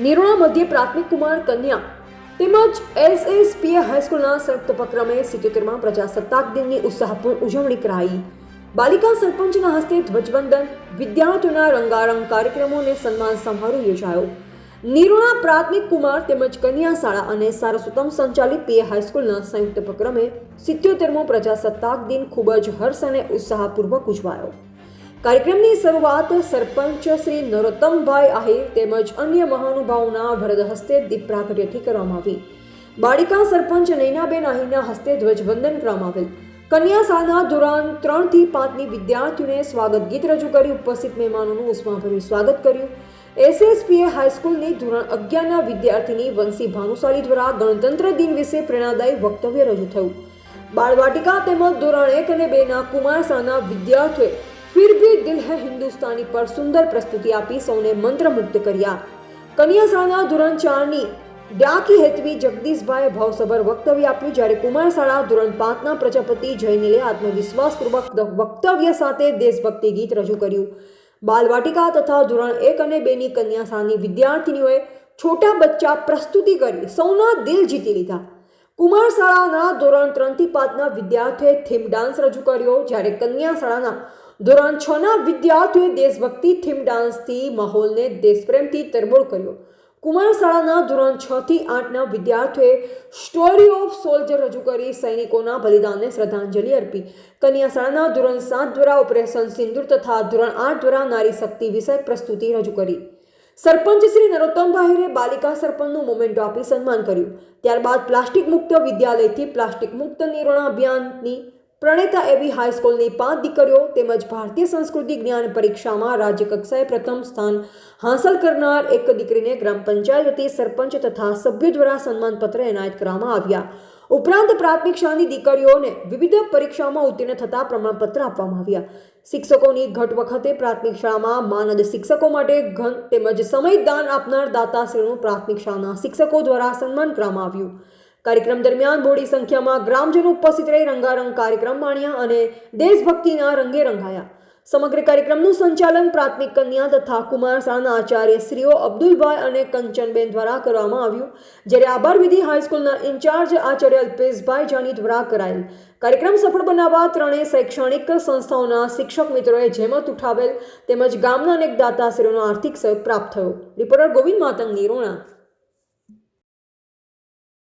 નિરોણા મધ્ય પ્રાથમિક કુમાર કન્યા તેમજ એસએસપીએ હાઈસ્કૂલના સંયુક્ત ઉપક્રમે 77મા પ્રજાસત્તાક દિનની ઉત્સાહપૂર્ણ ઉજવણી કરાઈ. બાલિકા સરપંચના હસ્તે ધ્વજવંદન, વિદ્યાર્થીઓના રંગારંગ કાર્યક્રમો અને સન્માન સમારોહ યોજાયો. નિરોણા પ્રાથમિક કુમાર તેમજ કન્યા શાળા અને સારસ્વતમ સંચાલિત પીએ હાઈસ્કૂલના સંયુક્ત ઉપક્રમે 77મો પ્રજાસત્તાક દિન ખૂબ જ હર્ષ અને ઉત્સાહપૂર્વક ઉજવાયો. કાર્યક્રમની શરૂઆત સરપંચ શ્રી નરોત્તમભાઈ આહિર તેમજ અન્ય મહાનુભાવોના વરદ હસ્તે દીપ પ્રાગટ્યથી કરવામાં આવી. બાળિકા સરપંચ નૈનાબેન આહિરના હસ્તે ધ્વજવંદન કરવામાં આવેલ. કન્યા શાળાના ધોરણ 3 થી 5ની વિદ્યાર્થીઓને સ્વાગત ગીત રજૂ કરી ઉપસ્થિત મહેમાનોનું ઉષ્માભર્યું સ્વાગત કર્યું. એસએસપીએ હાઈસ્કૂલની ધોરણ 11ના વિદ્યાર્થીની વંશી ભાનુશાલી દ્વારા ગણતંત્ર દિન વિશે પ્રેરણાદાયી વક્તવ્ય રજૂ થયું. બાળવાટિકા તેમજ ધોરણ 1 અને 2ના કુમાર શાળાના વિદ્યાર્થીઓએ फिर भी दिल है हिंदुस्तानी पर सुंदर प्रस्तुति आपी सौने मंत्रमुग्ध કર્યા. કન્યા શાળાના ધોરણ 4ની ડાકી હેતવી જગદીશભાઈ ભાવસભર વક્તવ્ય આપ્યું, જ્યારે કુમાર શાળા ધોરણ 5ના પ્રજાપતિ જયનીલે આત્મવિશ્વાસપૂર્વક વક્તવ્ય સાથે દેશભક્તિ ગીત રજૂ કર્યું. બાલવાટિકા તથા ધોરણ 1 અને 2ની કન્યા શાળાની વિદ્યાર્થીનીઓએ છોટા બચ્ચા પ્રસ્તુતિ કરી સૌના દિલ જીતી લીધા. કુમાર શાળાના ધોરણ 3 થી 5ના વિદ્યાર્થીઓએ થીમ ડાન્સ રજૂ કર્યો, જ્યારે કન્યા શાળાના ધોરણ 6ના વિદ્યાર્થીઓએ દેશભક્તિ થીમ ડાન્સથી માહોલને દેશપ્રેમથી તરબોળ કર્યો. કુમાર શાળાના ધોરણ 6 થી 8ના વિદ્યાર્થીઓએ સ્ટોરી ઓફ સોલ્જર રજૂ કરી સૈનિકોના બલિદાનને શ્રદ્ધાંજલિ અર્પી. કન્યા શાળાના ધોરણ 7 દ્વારા ઓપરેશન સિંદૂર તથા ધોરણ 8 દ્વારા નારી શક્તિ વિષયક પ્રસ્તુતિ રજૂ કરી. સરપંચ શ્રી નરોત્તમભાઈએ બાલિકા સરપંચનું મોમેન્ટો આપી સન્માન કર્યું. ત્યારબાદ પ્લાસ્ટિક મુક્ત વિદ્યાલયથી પ્લાસ્ટિક મુક્ત નિરોણા અભિયાનની પ્રણેતા એવી હાઈસ્કૂલની 5 દીકરીઓ તેમજ ભારતીય સંસ્કૃતિ જ્ઞાન પરીક્ષામાં રાજ્ય કક્ષાએ પ્રથમ સ્થાન હાંસલ કરનાર એક દીકરીને ગ્રામ પંચાયત વતી સરપંચ તથા સભ્યો દ્વારા સન્માનપત્ર એનાયત કરવામાં આવ્યા. ઉપરાંત પ્રાથમિક શાળાની દીકરીઓને વિવિધ પરીક્ષામાં ઉત્તીર્ણ થતા પ્રમાણપત્ર આપવામાં આવ્યા. શિક્ષકોની ઘટ વખતે પ્રાથમિક શાળામાં માનદ શિક્ષકો માટે ઘન તેમજ સમય દાન આપનાર દાતાશ્રીનું પ્રાથમિક શાળાના શિક્ષકો દ્વારા સન્માન કરવામાં આવ્યું. કાર્યક્રમ દરમિયાન મોટી સંખ્યામાં ગ્રામજનો ઉપસ્થિત રહી રંગારંગ કાર્યક્રમ માણ્યા અને દેશભક્તિના રંગે રંગાયા. સમગ્ર કાર્યક્રમનું સંચાલન પ્રાથમિક કન્યા તથા કુમાર શાળાના આચાર્ય શ્રીઓ અબ્દુલભાઈ અને કંચનબેન દ્વારા કરવામાં આવ્યું, જ્યારે આભાર વિધિ હાઈસ્કૂલના ઇન્ચાર્જ આચાર્ય અલ્પેશભાઈ જાની દ્વારા કરાયેલ. કાર્યક્રમ સફળ બનાવવા ત્રણેય શૈક્ષણિક સંસ્થાઓના શિક્ષક મિત્રોએ જહેમત ઉઠાવેલ તેમજ ગામના અનેક દાતાશ્રીઓનો આર્થિક સહયોગ પ્રાપ્ત થયો. રિપોર્ટર ગોવિંદ માતંગ, નિરોણા.